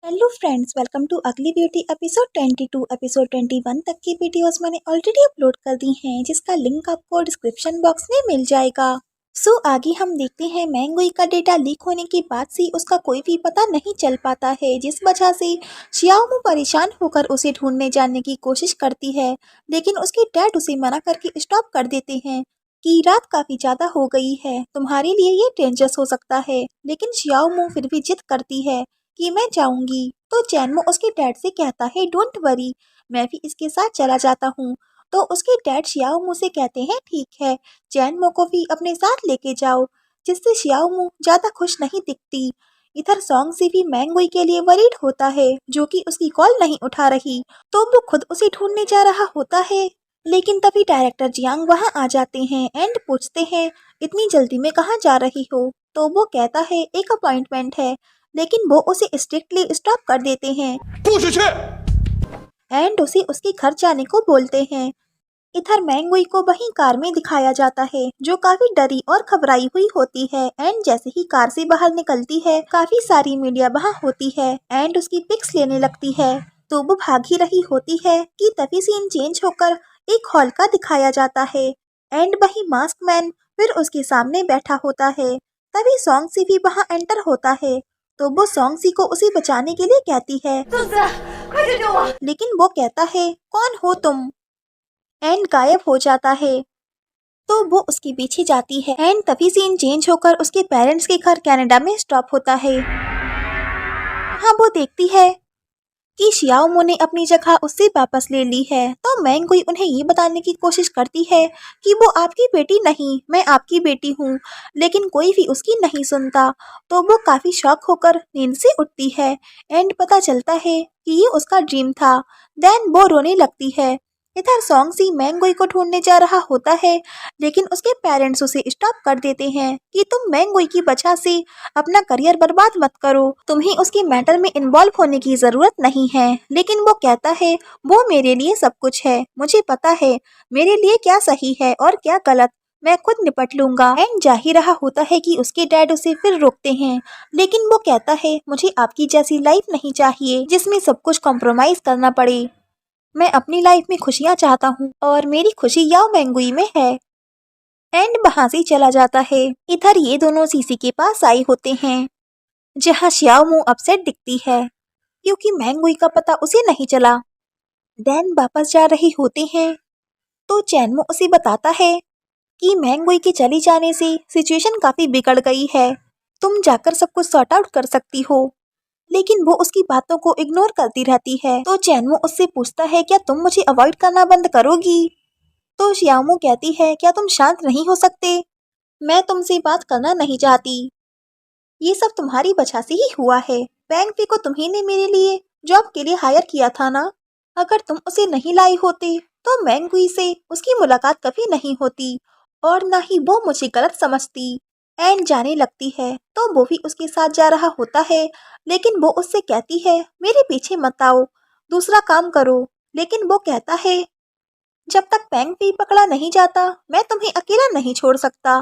Hello friends, welcome to अगली beauty episode 22। Episode 21 तक की वीडियोस मैंने ऑलरेडी अपलोड कर दी हैं, जिसका लिंक आपको डिस्क्रिप्शन बॉक्स में मिल जाएगा। सो आगे हम देखते हैं मैंगुई का डेटा लीक होने के बाद से उसका कोई भी पता नहीं चल पाता है, जिस वजह से शियाओमू परेशान होकर उसे ढूंढने जाने की कोशिश करती है, लेकिन उसके डैड उसे मना करके स्टॉप कर देते हैं कि रात काफी ज्यादा हो गई है, तुम्हारे लिए ये डेंजरस हो सकता है। लेकिन शियाओमू फिर भी जिद करती है कि मैं जाऊंगी। तो चैनमो उसके डैड से कहता है डोंट वरी, मैं भी इसके साथ चला जाता हूँ। तो उसके डैड शियाओमू से कहते हैं ठीक है, चैनमो को भी अपने साथ लेके जाओ, जिससे शियाओमू ज्यादा खुश नहीं दिखती। इधर सॉन्ग से भी मैंगुई के लिए वरीड होता है, जो कि उसकी कॉल नहीं उठा रही, तो वो खुद उसे ढूंढने जा रहा होता है। लेकिन तभी डायरेक्टर जियांग वहां आ जाते हैं एंड पूछते हैं इतनी जल्दी में कहाँ जा रही हो। तो वो कहता है एक अपॉइंटमेंट है, लेकिन वो उसे स्ट्रिक्टली स्टॉप कर देते हैं एंड उसे उसके घर जाने को बोलते हैं। इधर मैंगुई को वहीं कार में दिखाया जाता है, जो काफी डरी और घबराई हुई होती है एंड जैसे ही कार से बाहर निकलती है काफी सारी मीडिया वहाँ होती है एंड उसकी पिक्स लेने लगती है। तो वो भाग ही रही होती है कि तभी सीन चेंज होकर एक हॉल का दिखाया जाता है एंड वही मास्क मैन फिर उसके सामने बैठा होता है। तभी सॉन्ग सी भी वहाँ एंटर होता है, तो वो सॉन्ग सी को उसे बचाने के लिए कहती है, लेकिन वो कहता है कौन हो तुम, एंड गायब हो जाता है। तो वो उसके पीछे जाती है एंड तभी सीन चेंज होकर उसके पेरेंट्स के घर कनाडा में स्टॉप होता है। हाँ, वो देखती है कि शियाओमो ने अपनी जगह उससे वापस ले ली है। तो मैंगुई उन्हें ये बताने की कोशिश करती है कि वो आपकी बेटी नहीं, मैं आपकी बेटी हूँ, लेकिन कोई भी उसकी नहीं सुनता। तो वो काफी शॉक होकर नींद से उठती है एंड पता चलता है कि ये उसका ड्रीम था। देन वो रोने लगती है। इधर सॉन्ग सी मैंगुई को ढूंढने जा रहा होता है, लेकिन उसके पेरेंट्स उसे स्टॉप कर देते हैं कि तुम मैंगुई की वजह से अपना करियर बर्बाद मत करो, तुम्हें उसके मैटर में इन्वॉल्व होने की जरूरत नहीं है। लेकिन वो कहता है वो मेरे लिए सब कुछ है, मुझे पता है मेरे लिए क्या सही है और क्या गलत, मैं खुद निपट लूंगा। एंड जा ही रहा होता है कि उसके डैड उसे फिर रोकते हैं, लेकिन वो कहता है मुझे आपकी जैसी लाइफ नहीं चाहिए जिसमें सब कुछ कॉम्प्रोमाइज करना पड़े, मैं अपनी लाइफ में खुशियाँ चाहता हूँ और मेरी खुशी याओ मैंगुई में है। एंड वहां से चला जाता है। इधर ये दोनों सीसी के पास आए होते हैं, जहाँ शियाओमू अपसेट दिखती है क्योंकि मैंगुई का पता उसे नहीं चला। देन वापस जा रहे होते हैं, तो चैनमो उसे बताता है कि मैंगुई के चले जाने से सिचुएशन काफी बिगड़ गई है, तुम जाकर सब कुछ सॉर्ट आउट कर सकती हो। लेकिन वो उसकी बातों को इग्नोर करती रहती है। तो चैनमो उससे पूछता है क्या तुम मुझे अवॉइड करना बंद करोगी। तो शियाओमू कहती है क्या तुम शांत नहीं हो सकते, मैं तुमसे बात करना नहीं चाहती, ये सब तुम्हारी वजह से ही हुआ है। बैंक फी को तुम्ही ने मेरे लिए जॉब के लिए हायर किया था ना, अगर तुम उसे नहीं लाई होते तो मैंगुई से उसकी मुलाकात कभी नहीं होती और ना ही वो मुझे गलत समझती। एंड जाने लगती है, तो वो भी उसके साथ जा रहा होता है, लेकिन वो उससे कहती है मेरे पीछे मत आओ, दूसरा काम करो। लेकिन वो कहता है जब तक बैंक फी पकड़ा नहीं जाता मैं तुम्हें अकेला नहीं छोड़ सकता,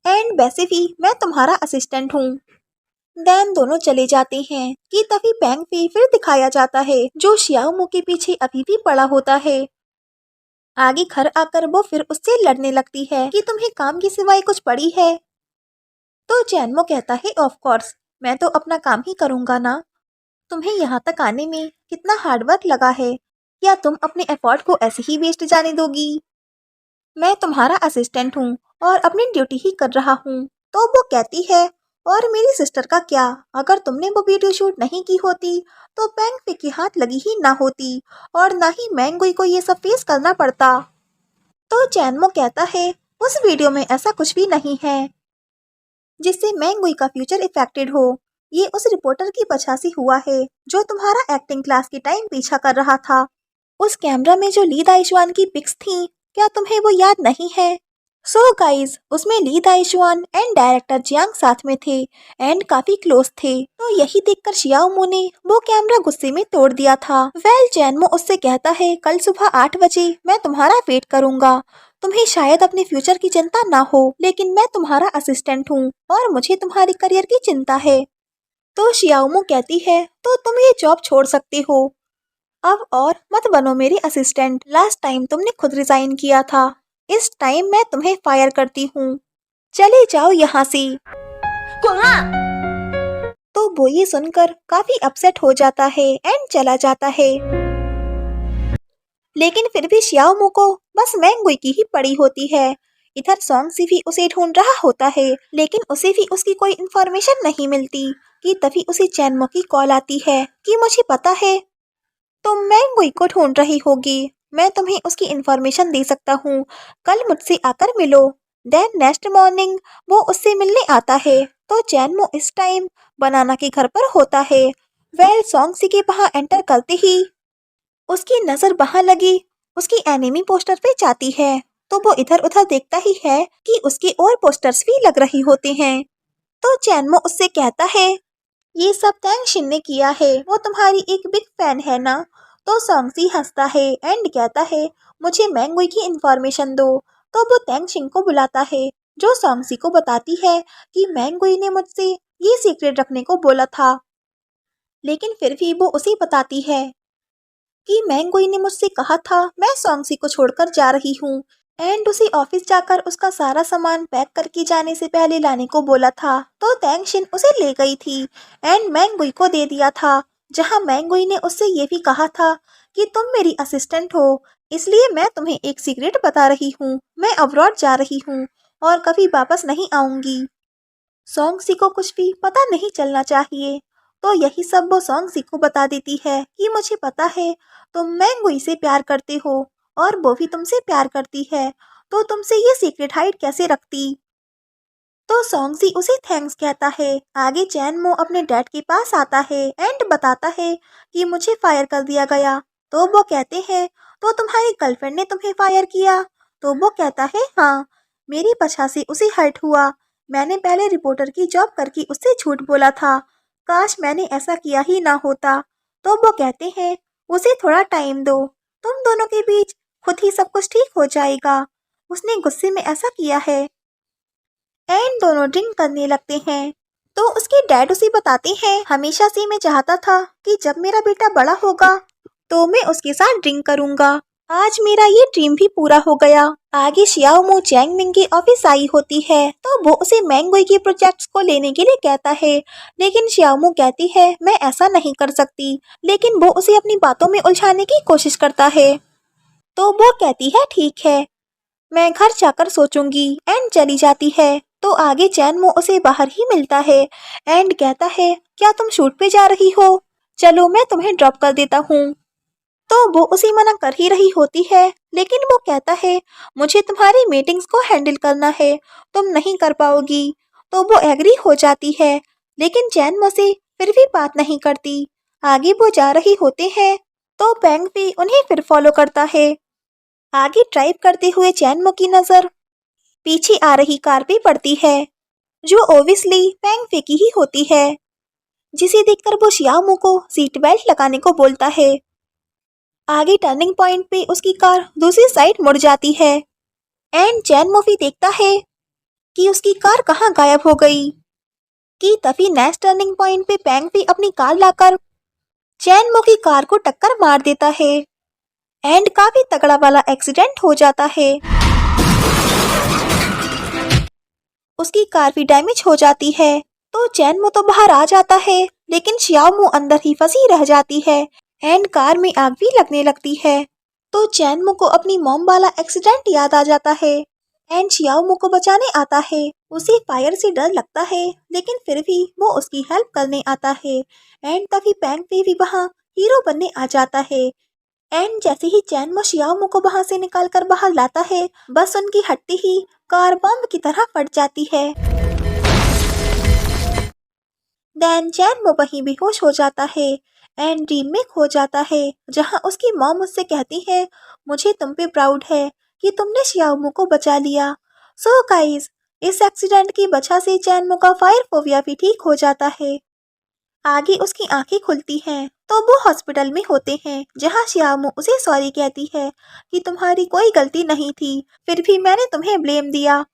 एंड वैसे भी मैं तुम्हारा असिस्टेंट हूँ। देन दोनों चले जाते हैं कि तभी बैंक फी फिर दिखाया जाता है, जो शियाओमू के पीछे अभी भी पड़ा होता है। आगे घर आकर वो फिर उससे लड़ने लगती है कि तुम्हें काम के सिवाय कुछ पड़ी है। तो चैनमो कहता है ऑफ कोर्स, मैं तो अपना काम ही करूंगा ना, तुम्हें यहाँ तक आने में कितना हार्डवर्क लगा है, क्या तुम अपने एफर्ट को ऐसे ही वेस्ट जाने दोगी। मैं तुम्हारा असिस्टेंट हूँ और अपनी ड्यूटी ही कर रहा हूँ। तो वो कहती है और मेरी सिस्टर का क्या, अगर तुमने वो वीडियो शूट नहीं की होती तो बैंक पे की हाथ लगी ही ना होती और ना ही मैंगुई को ये सब फेस करना पड़ता। तो चैनमो कहता है उस वीडियो में ऐसा कुछ भी नहीं है जिससे मैंगुई का फ्यूचर इफेक्टेड हो, ये उस रिपोर्टर की वजह से हुआ है जो तुम्हारा एक्टिंग क्लास के टाइम पीछा कर रहा था। उस कैमरा में जो ली दाइशवान की पिक्स थी, क्या तुम्हें वो याद नहीं है। सो गाइज, उसमें ली दाइशवान एंड डायरेक्टर जियांग साथ में थे एंड काफी क्लोज थे। तो यही देखकर शियाओमू ने वो कैमरा गुस्से में तोड़ दिया था। वेल चैनमो उससे कहता है कल सुबह 8 बजे मैं तुम्हारा वेट करूंगा, तुम्हें शायद अपने फ्यूचर की चिंता ना हो, लेकिन मैं तुम्हारा असिस्टेंट हूँ और मुझे तुम्हारे करियर की चिंता है। तो शियाओमू कहती है तो तुम ये जॉब छोड़ सकते हो अब और मत बनो मेरी असिस्टेंट। लास्ट टाइम तुमने खुद रिजाइन किया था, इस टाइम मैं तुम्हें फायर करती हूँ, चले जाओ यहाँ से। तो वो ये सुनकर काफी अपसेट हो जाता है एंड चला जाता है। लेकिन फिर भी शियाओमू को बस मैंगुई की ही पड़ी होती है। इधर सॉन्गसी भी उसे ढूंढ रहा होता है, लेकिन उसे भी उसकी कोई इन्फॉर्मेशन नहीं मिलती कि तभी उसे चैनमो की कॉल आती है कि मुझे पता है तुम मैंगुई को ढूंढ रही होगी, मैं तुम्हें उसकी इन्फॉर्मेशन दे सकता हूँ, कल मुझसे आकर मिलो। देन नेक्स्ट मॉर्निंग वो उससे मिलने आता है तो चैनमो इस टाइम बनाना के घर पर होता है। वेल सॉन्गसी के वहाँ एंटर करते ही उसकी नजर वहां लगी उसकी एनिमी पोस्टर पे जाती है, तो वो इधर उधर देखता ही है कि उसके और पोस्टर्स भी लग रही होते हैं। तो चैनमो उससे कहता है ये सब तैंगशिन ने किया है, वो तुम्हारी एक बिग फैन है ना। तो सॉन्गसी हंसता है एंड कहता है मुझे मैंगुई की इन्फॉर्मेशन दो। तो वो तैंगशिन को बुलाता है जो सॉन्गसी को बताती है कि मैंगुई ने मुझसे ये सीक्रेट रखने को बोला था, लेकिन फिर भी वो उसे बताती है कि मैंगुई ने मुझसे कहा था मैं सॉन्गसी को छोड़कर जा रही हूँ एंड उसे ऑफिस जाकर उसका सारा सामान पैक करके जाने से पहले लाने को बोला था। तो तैंगशिन उसे ले गई थी एंड मैंगुई को दे दिया था, जहाँ मैंगुई ने उससे ये भी कहा था कि तुम मेरी असिस्टेंट हो, इसलिए मैं तुम्हें एक सीक्रेट बता रही हूँ, मैं अब्रॉड जा रही हूँ और कभी वापस नहीं आऊंगी। सॉन्गसी को कुछ भी पता नहीं चलना चाहिए, तो यही सब वो सॉन्गसी को बता देती है कि मुझे पता है तुम मैंगुई से प्यार करते हो और वो भी तुमसे प्यार करती है, तो तुमसे ये सीक्रेट हाइड कैसे रखती। तो सॉन्गसी उसे थैंक्स कहता है। आगे चैनमो अपने डैड के पास आता है एंड बताता है कि मुझे फायर कर दिया गया। तो वो कहते हैं तो तुम्हारी गर्लफ्रेंड ने तुम्हें फायर किया। तो वो कहता है हाँ, मेरी वजह से उसे हर्ट हुआ, मैंने पहले रिपोर्टर की जॉब करके उससे झूठ बोला था, काश मैंने ऐसा किया ही ना होता। तो वो कहते हैं उसे थोड़ा टाइम दो, तुम दोनों के बीच खुद ही सब कुछ ठीक हो जाएगा, उसने गुस्से में ऐसा किया है। एंड दोनों ड्रिंक करने लगते हैं। तो उसके डैड उसे बताते हैं हमेशा से मैं चाहता था कि जब मेरा बेटा बड़ा होगा तो मैं उसके साथ ड्रिंक करूंगा, आज मेरा ये ड्रीम भी पूरा हो गया। आगे शियाओमू चैंगमिंग की ऑफिस आई होती है तो वो उसे मैंगुई के प्रोजेक्ट्स को लेने के लिए कहता है, लेकिन शियाओमू कहती है मैं ऐसा नहीं कर सकती, लेकिन वो उसे अपनी बातों में उलझाने की कोशिश करता है। तो वो कहती है ठीक है, मैं घर जाकर सोचूंगी एंड चली जाती है। तो आगे चैनमो उसे बाहर ही मिलता है एंड कहता है क्या तुम शूट पे जा रही हो, चलो मैं तुम्हें ड्रॉप कर देता हूँ। तो वो उसे मना कर ही रही होती है, लेकिन वो कहता है मुझे तुम्हारी मीटिंग्स को हैंडल करना है, तुम नहीं कर पाओगी। तो वो एग्री हो जाती है, लेकिन चैनमो से फिर भी बात नहीं करती। आगे वो जा रही होते हैं तो पैंग भी उन्हें फिर फॉलो करता है। आगे ड्राइव करते हुए चैनमो की नजर पीछे आ रही कार पे पड़ती है, जो ओब्वियसली पैंग फे की ही होती है, जिसे देखकर वो शियाओमू को सीट बेल्ट लगाने को बोलता है। आगे टर्निंग पॉइंट पे उसकी कार दूसरी साइड मुड़ जाती है एंड चैनमो भी देखता है कि उसकी कार कहाँ गायब हो गई। कि तभी नेक्स्ट टर्निंग पॉइंट पे पैंग फे अपनी कार लाकर चैनमो की कार को टक्कर मार देता है एंड काफी तगड़ा वाला एक्सीडेंट हो जाता है। उसकी कार भी डैमेज हो जाती है। तो चैनमो तो बाहर आ जाता है, लेकिन शियाओमू अंदर ही फंसी रह जाती है एंड कार में आग भी लगने लगती है। तो चैनमो को अपनी मॉम वाला एक्सीडेंट याद आ जाता है एंड शियाओमू को बचाने आता है। उसे फायर से डर लगता है, लेकिन फिर भी वो उसकी हेल्प करने आता है एंड तभी पैंग पे भी वहाँ हीरो बनने आ जाता है। एंड जैसे ही चैनमो शियाओमू को वहाँ से निकालकर बाहर लाता है, बस उनकी हटती ही कार बम की तरह फट जाती है। देन चैनमो वहीं बेहोश हो जाता है एंड ड्रीम में खो जाता है, जहाँ उसकी मॉम उससे कहती है मुझे तुम पे प्राउड है कि तुमने शियाओमू को बचा लिया। सो गाइस, इस एक्सीडेंट की वजह से चैनमो का फायर फोबिया भी ठीक हो जाता है। आगे उसकी आंखें खुलती हैं तो वो हॉस्पिटल में होते हैं, जहाँ शियाओमू उसे सॉरी कहती है कि तुम्हारी कोई गलती नहीं थी, फिर भी मैंने तुम्हें ब्लेम दिया।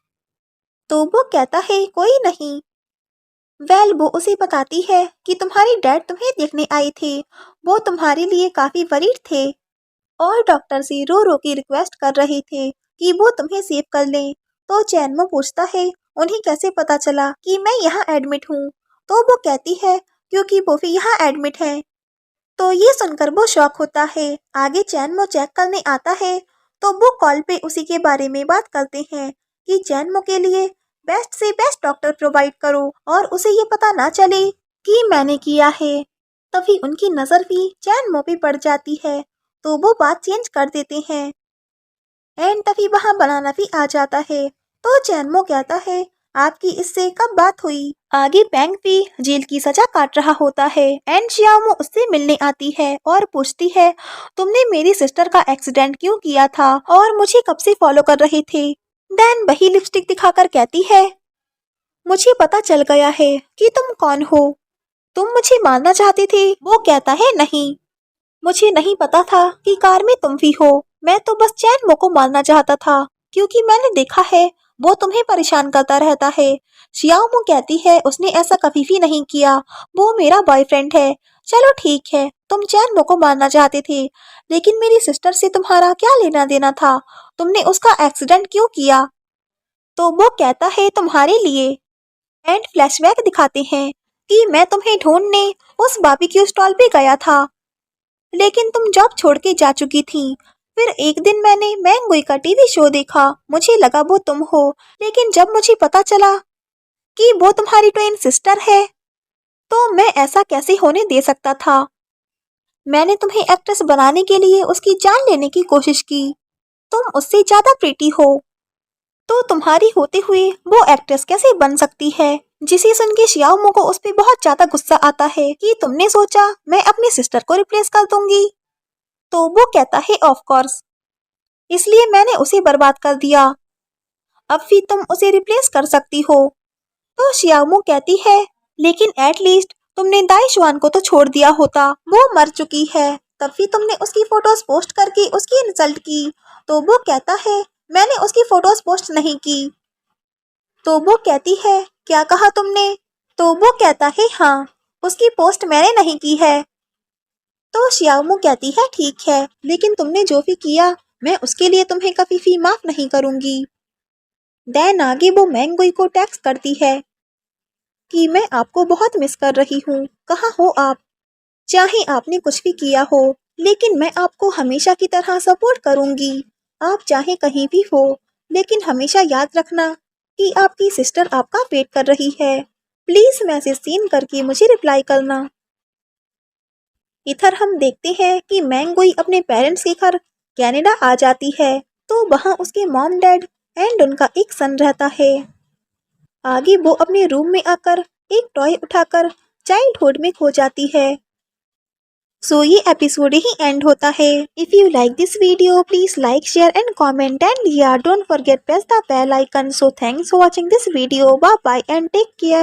तो वो कहता है कोई नहीं, वेल वो उसे बताती है कि तुम्हारी डैड तुम्हें देखने आए थे, वो तुम्हारे लिए काफी वरीड थे और डॉक्टर से रो रो के रिक्वेस्ट कर रहे थे कि वो तुम्हें सेव कर लें। तो चैनमो पूछता है उन्हें कैसे पता चला कि मैं यहाँ एडमिट हूँ। तो वो कहती है क्योंकि वो भी यहाँ एडमिट है। तो ये सुनकर वो शॉक होता है। आगे चैनमो चेक करने आता है तो वो कॉल पे उसी के बारे में बात करते हैं कि चैनमो के लिए बेस्ट से बेस्ट डॉक्टर प्रोवाइड करो और उसे ये पता ना चले कि मैंने किया है। तभी उनकी नज़र भी चैनमो पे पड़ जाती है तो वो बात चेंज कर देते हैं एंड तभी वहाँ बनाना भी आ जाता है। तो चैनमो कहता है आपकी इससे कब बात हुई। आगे बैंक भी जेल की सजा काट रहा होता है एंड शियाओमो उससे मिलने आती है और पूछती है तुमने मेरी सिस्टर का एक्सीडेंट क्यों किया था और मुझे कब से फॉलो कर रहे थे। देन वही लिपस्टिक दिखाकर कहती है मुझे पता चल गया है कि तुम कौन हो, तुम मुझे मारना चाहते थे। वो कहता है नहीं, मुझे नहीं पता था कि कार में तुम भी हो, मैं तो बस चैनमो को मारना चाहता था क्योंकि मैंने देखा है वो तुम्हें परेशान करता रहता है। शियाओमो कहती है उसने ऐसा कभी भी नहीं किया, वो मेरा बॉयफ्रेंड है। चलो ठीक है, तुम चैनमो को मारना चाहते थे लेकिन मेरी सिस्टर से तुम्हारा क्या लेना देना था, तुमने उसका एक्सीडेंट क्यों किया। तो वो कहता है तुम्हारे लिए एंड फ्लैशबैक दिखाते हैं कि मैं तुम्हें ढूंढने उस बारबेक्यू स्टॉल पे गया था लेकिन तुम जॉब छोड़ के जा चुकी थी। फिर एक दिन मैंने मैंगुई का टीवी शो देखा, मुझे लगा वो तुम हो, लेकिन जब मुझे पता चला कि वो तुम्हारी ट्विन सिस्टर है तो मैं ऐसा कैसे होने दे सकता था। मैंने तुम्हें एक्ट्रेस बनाने के लिए उसकी जान लेने की कोशिश की, तुम उससे ज्यादा प्रीटी हो तो तुम्हारी होते हुए वो एक्ट्रेस कैसे बन सकती है। जिसे सुन के शियाओमो को उस पे बहुत ज्यादा गुस्सा आता है कि तुमने सोचा मैं अपनी सिस्टर को रिप्लेस कर दूंगी। तो वो कहता है ऑफ कोर्स, इसलिए मैंने उसे बर्बाद कर दिया, अब भी तुम उसे रिप्लेस कर सकती हो। तो शियाओमो कहती है लेकिन एटलीस्ट तुमने दाइशुआन को तो छोड़ दिया होता, वो मर चुकी है, तब भी तुमने उसकी फोटोज पोस्ट करके उसकी इंसल्ट की। तो वो कहता है मैंने उसकी फोटोज पोस्ट नहीं की। तो वो कहती है क्या कहा तुमने। तो वो कहता है हाँ, उसकी पोस्ट मैंने नहीं की है। तो शियाओमो कहती है ठीक है, लेकिन तुमने जो भी किया मैं उसके लिए तुम्हें कभी भी माफ नहीं करूंगी। देन आगे वो मैंगुई को टेक्स्ट करती है कि मैं आपको बहुत मिस कर रही हूँ, कहाँ हो आप, चाहे आपने कुछ भी किया हो लेकिन मैं आपको हमेशा की तरह सपोर्ट करूंगी, आप चाहे कहीं भी हो, लेकिन हमेशा याद रखना कि आपकी सिस्टर आपका वेट कर रही है, प्लीज मैसेज सीन करके मुझे रिप्लाई करना। इधर हम देखते हैं कि मैंगुई अपने पेरेंट्स के घर कनाडा आ जाती है तो वहाँ उसके मॉम डैड एंड उनका एक सन रहता है। आगे वो अपने रूम में आकर एक टॉय उठाकर चाइल्डहुड में खो जाती है। सो ये एपिसोड ही एंड होता है। If you like this video please like share and comment and don't forget press the bell icon. So thanks for watching this video, bye bye and take care.